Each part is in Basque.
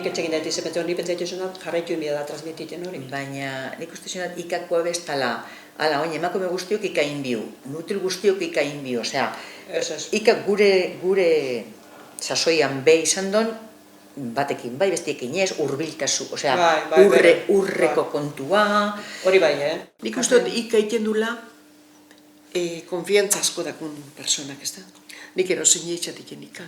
etxekin dut izan, hori pentsaitu zuen jarraitu inbia da transmititen hori. Baina nik uste zuen ikako bestala, ala, oin, emakume guztiok ikain biu, mutil guztiok ikain biu, osea, ikak gure sasoian be izan don, batekin bai, bestiekin ez, urbiltasu, osea, urreko kontua. Hori bai, Nik uste dut ikaiten dula, konfiantza asko dakun personak, ez da? Nik erosin eitxatik ika.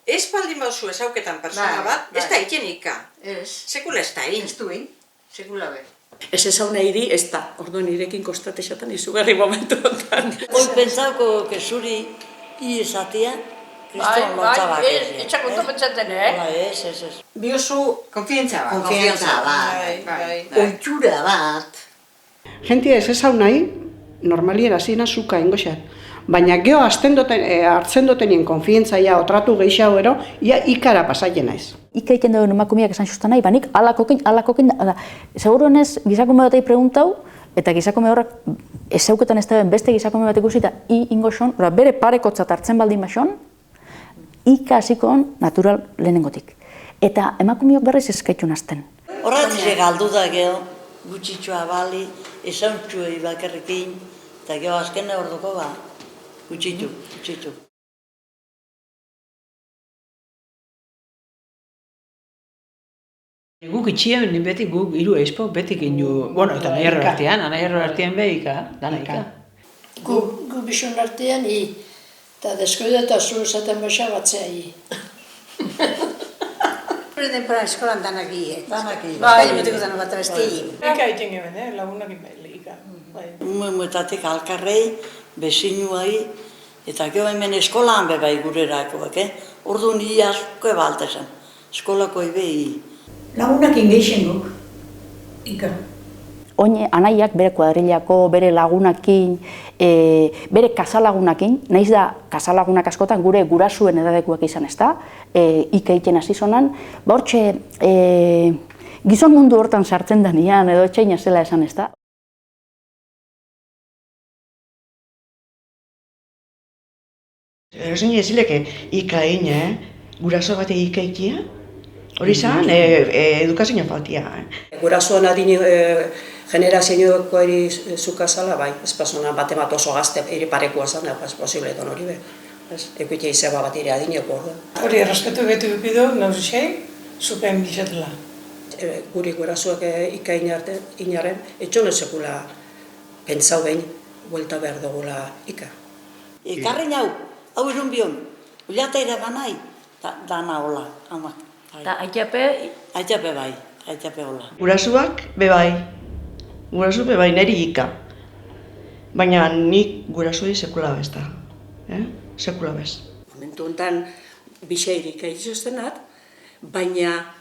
Ez baldin bauzu ezauketan persona bat, ez da ikenika. Sekula ez da egin. Ez du egin, sekula be. Ez ezauna hiri, ez da. Orduan irekin kostatexatan izugarri momentu honetan. Hoi pentsauko kezuri izatea, kriston lotzabak ez. Etxak ondo pentsaten, Ez. Biozu konfiantza bat. Konfiantza bat. Oitura bat. Jentia ez ezau nahi, normalien hasina zuka ingoxat. Baina geho hartzen dutenien konfientzaia otratu gehiago ero, ia ikara pasaien naiz. Ika egiten duen emakumeak esan justan nahi, banik alakokin, seguruan ez gizakume batei preguntau, eta gizakume horrek ezauketan ez da beste gizakume bat ikusita ingo son, bere parekotzat hartzen baldin bason, ika hasiko natural lehenengotik. Eta emakumeok berriz eskaitun hasten. Horratze galdu da geho, gutxitxoa bali, esauntxuei bakarrekin, eta geho azken orduko ba, gutxitu. Guk itxian, beti guk hiru eizpo, beti gindu, eta nahi erro artean behika, dana ika. Gu bixun artean eta deskoida eta zu esaten baixa batzea Hore denpora eskolan danak Danak Bai, betiko danak bat abesti. Ika egiten geben, lagunak ika. Muetatik alkarrei, besinuai, eta geho hemen eskolaan bebai gurerakoak, Orduan asko ebalta esan, eskolako behi. Lagunak ingeixen guk, ika. Oin anaiak bere kuadrilako, bere lagunakin, bere kasalagunakin, nahiz da kasalagunak askotan gure gurasuen edadekuak izan ez da, ika egiten hasi zonan, hortxe gizon mundu hortan sartzen danian edo etxeina zela esan ez da. Erosin ezileke ika egin, guraso bate ika egitea, hori izan, edukazioa faltia. Gurasoan adini generazioeko eri zukazala, bai, ez pasuna bate bat oso gazte eri parekoa zan, ez posible edo hori be. Ekuitea izeba bat ere adineko hori. Hori errespetu betu gupido, nauzisei, zupen bizatela. Guri gurasoak ika inaren, etxon ez sekula pentsau behin, buelta behar dugula ika. Ekarren hau irun bion, uliata ere banai, dana hola, amak. Eta aitape? Aitape bai, aitape hola. Gurasuak bebai, neri ika. Baina nik gurasuei sekula bez da, sekula bez. Momentu honetan biseirik egituztenat, baina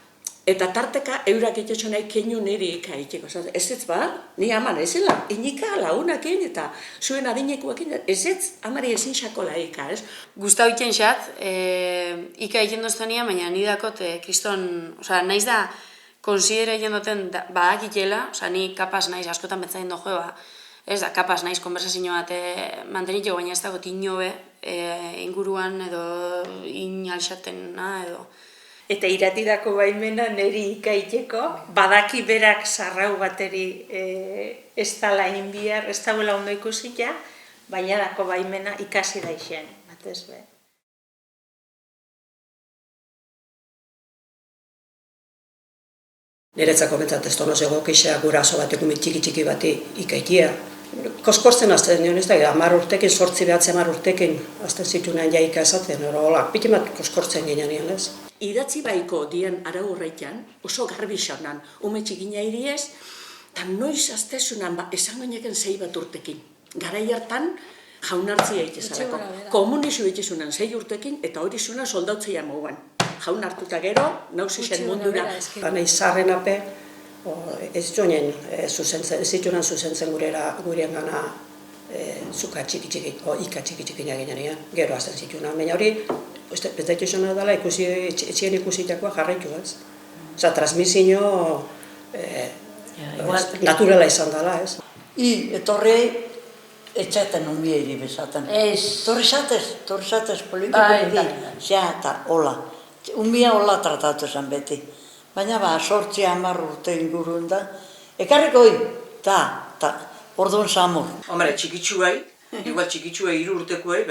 eta tarteka eurak egitzu nahi keinu niri ika egiteko. Ez ez ba, ni aman ezela, inika lagunakin eta zuen adinekuakin, ez amari ezin xakola ika, ez? Gustau iten xat, ika egiten doztenia, baina nidakot, kriston, naiz da, konsidera egin duten badakitela, ni kapaz naiz, askotan betzaien dojo, ez da, kapaz naiz, konversazio bat manteniteko, baina ez dago tinobe, inguruan edo inalxatena edo. Eta iratidako baimena niri ikaiteko, badaki berak sarrau bateri ez dala inbiar, ez dauela ondo ikusita, baina dako baimena ikasi daixen, batez be. Niretzako bentsat ez tono zego kixea guraso bateko txiki bati ikaitia. Koskortzen azten nion ez da, 10 urtekin, 8-10 urtekin, azten zitunean jaika esaten, hola, pitimat koskortzen ginen nian ez. Idatzi baiko dien arau horretan, oso garbi xaunan, ume txikina iriez, eta noiz aztezunan, esan goineken 6 bat urtekin. Garai hartan, jaunartzia egitezareko. Komunizu egitezunan 6 urtekin, eta hori zuena soldautzea moguan. Jaun hartuta gero, nauzisen mundura. Bana izarren ape, ez joanen zuzentzen gurean gana zuka txiki, ika txiki naginean, gero azten zitunan. Baina hori, ez daitu izan dela, etxien ikusitakoa jarraitu ez. Osa, transmisio naturala izan dela ez. Etorri etxaten umieri bezaten. Torri zatez, politiko zea eta hola. Umia hola tratatu esan beti. Baina 8-10 urte inguruen da. Ekarriko hoi, orduan samur. Hombre, txikitsuai, igual txikitsuai 3 urtekoai,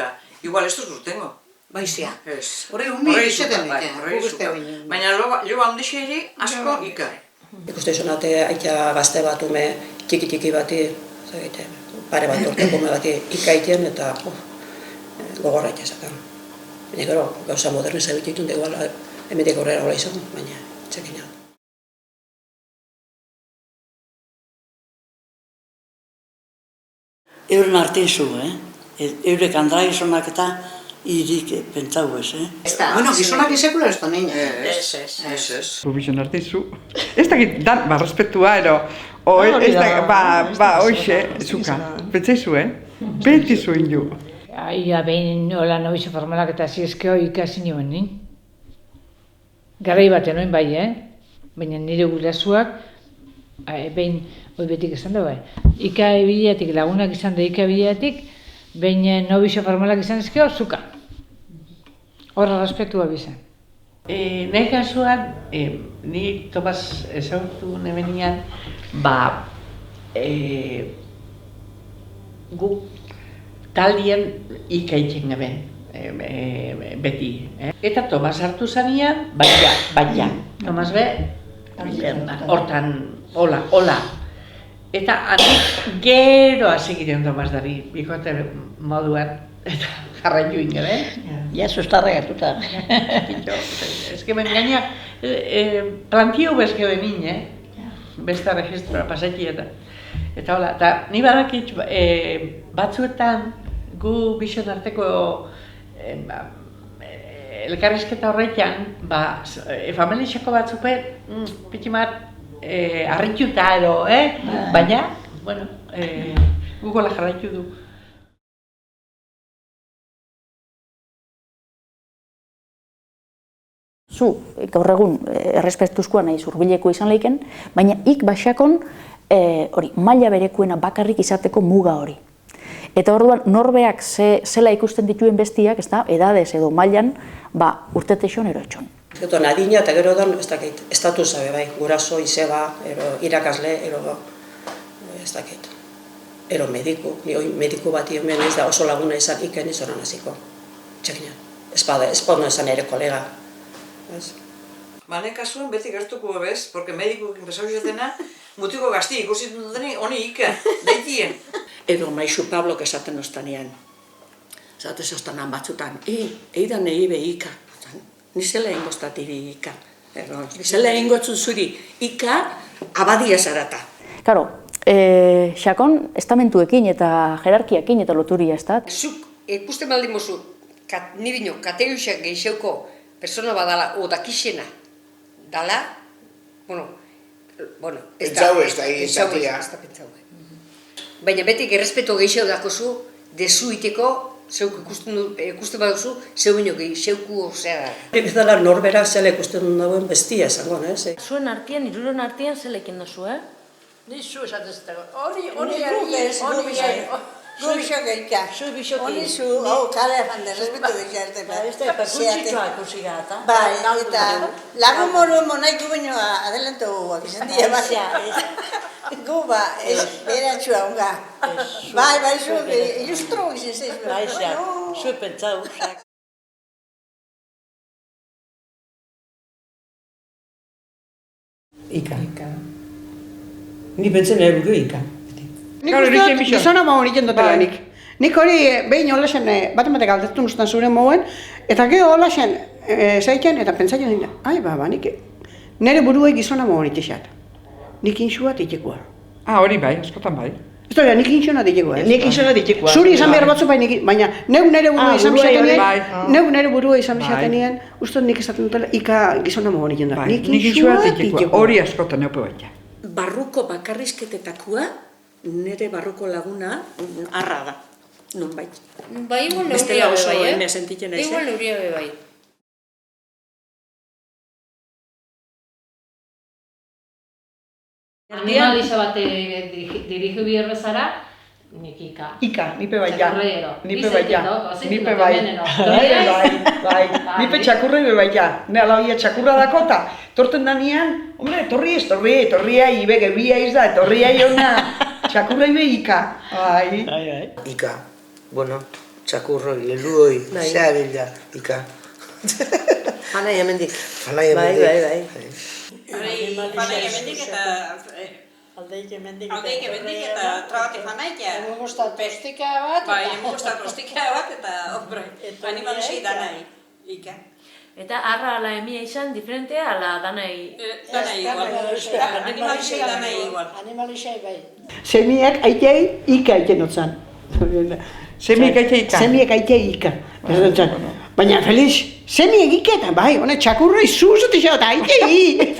igual ez duz urtengo. Baizia. Ez. Horre umi izaten dut. Baina loba ondixeiri asko ika. Ikuste izanate aita gazte bat ume txiki bati, pare bat urteko ume bati ikaiten eta gogorra itxasakan. Baina gero, gauza moderniza bititun da igual, hemetik horrela hola izan, baina txekina. Euren artin zu, eurek andraizonak eta irik pentsau ez, Bueno, gizonak izekula ez da nina. Ez. Gubixon artizu. Ez dakit, respetua, ero. Hoxe, zuka. Pentsaizu, beti zuen ju. Ia behin nola nobizio formalak eta zizkeo ikasi nioen, nin? Garai baten noin bai, baina nire gurasoak, behin, hoi betik esan da bai, ika ebileatik, lagunak izan da ika ebileatik, behin nobizio formalak izan ezkeo, zuka. Horra respetua bizan. Nahi kasuan, ni Tomas ezagutu nebenian, gu taldien ikaitzen gaben, beti. Eta Tomas hartu zanean, baina. Tomas be, hortan, hola. Eta gero hasi giren Tomas dari, bikote moduan, eta jarraitu ingeben. Ja, sustarra gertuta. Ez que gaina, plantio bezke benin, besta registroa pasaki eta hola. Eta ni badakit batzuetan gu bixon arteko elkarrizketa horretan, familixako batzupen, pitimat harrituta edo, baina, bueno, Google jarraitu du. Zu, gaur egun, errespetuzkoa nahi hurbileko izan leiken, baina ik baxakon maila berekoena bakarrik izateko muga hori. Eta orduan, norbeak zela ikusten dituen bestiak, edadez edo mailan, urtetexon erotxon. Eta nadina eta gero edan, ez dakit, estatusa bai, guraso, izeba, irakasle, ez dakit, mediku. Ni hoi mediku bati hemen ez da oso laguna izan iken izoran hasiko. Txekinan, espada izan ere kolega. Bane kasuen beti gertuko bez, porque medikuekin pesau izatena, mutiko gazti ikusi duteni honi ika, daitien. Edo maizu Pablok esaten oztanean. Zatez oztanan batzutan, eidan egi ika. Ni zela ingoztatiri ika. Zela ingotzun zuri ika abadia zarata. Karo, xakon estamentuekin eta jerarkiakin eta loturia ez da. Zuk, ikusten baldin mozu, ni bino, kategoriak gehixeuko persona badala, o dakixena, dala, Pentsau ez da izatea. Baina betik errespeto gehixeu dakozu, dezu iteko, zeuk ikusten baduzu, zeu bino gehixeuku zera. Ez dala norbera zela ikusten dagoen bestia esango, ez? Zuen artean, hiruron artean zelekin dozu, Ni zu esatezteko, hori gehiagia. Hori zu, kare jande, respeto dixerte. Perkutsikoa ikusi gata. Bai, eta lagun moru monaiku baino adelanto guak izan dira, gu beratxua unga. Bai, zu, ilustro izan zeiz. Bai, zu pentsau. Ika. Ni pentsen erburu ika. Nik uste dut gizona mauen egin dutela nik. Nik hori behin holasen bat-ematek aldetu nuztan zure mauen, eta gero holasen zaiken eta pentsatzen dira, nik nire buruei gizona mauen itxeat. Nik inxua titekoa. Hori bai, askotan bai. Ez da, nik inxona titekoa. Nik inxona titekoa. Zuri izan behar batzu baina nire burua izan bizaten nien, uste nik esaten dutela ika gizona mauen egin dut. Nik inxua titekoa. Hori askotan neupe baita. Barruko bakarrizketetakoa, nire barruko laguna arra da, nonbait. Bai, igual Bestela neuria oso bai, eme sentitzen ez, Igual neuria bai. Animaliza bat dirigiu bihar bezara, Nik ika. Ika, nipe bai ja. Txakurrero. Nipe bai ja. Nipe bai. Bai. Nipe txakurre bai ja. Ne ala hoia txakurra dako eta torten danean, hombre, torria ibe gebia izda, torria iona. Txakurra ibe ika. Bai. Ika. Bueno, txakurroi, leluoi, zeabila, ika. Panai hemendik. Panai hemendik. Bai. Panai hemendik eta... Aldeik hemendik eta trabate panaikia. Emu gustat tostika bat. Bai, emu gustat tostika bat eta animalisei danai. Ika. Eta arra ala emia izan diferentea ala danai? Danai igual. Animalisei danai igual. Animalisei bai. Semiak aitei ika aiten otzan. Semiak aitei ika. Semiak aitei ika. Baina Felix, semiak ika eta bai, hone txakurra izuzut izan eta aitei.